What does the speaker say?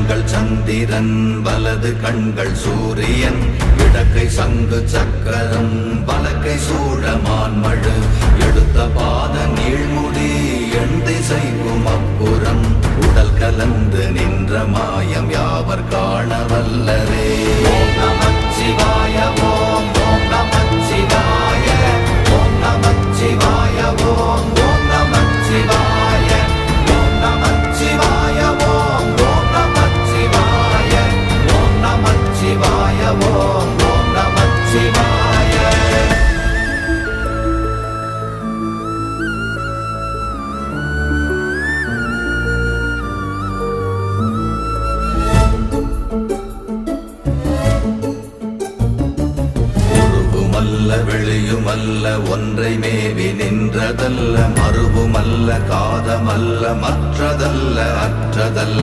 கண்கள் சந்திரன் வலது கண்கள் சூரியன் இடக்கை சங்கு சக்கரம் வலக்கை சூழமான்மழு எடுத்த பாத நீழ்முடி எண் திசைக்கும் அப்புறம் உடல் கலந்து நின்ற மாயம் யாவர் காண வல்லரே. ஓம் நமச்சிவாய ஓம் ஓம் நமச்சிவாய ஓம் நமச்சிவாய ஓம் ஓம் நமச்சிவாய ஓம் நமச்சிவாய ஓம் ஓம் நமச்சிவாய ஓம் நமச்சிவாய ஓம் ஓம் நமச்சிவாய. வெளியுமல்ல ஒன்றை மேவி நின்றதல்ல மறுவுமல்ல காதமல்ல மற்றதல்ல அற்றதல்ல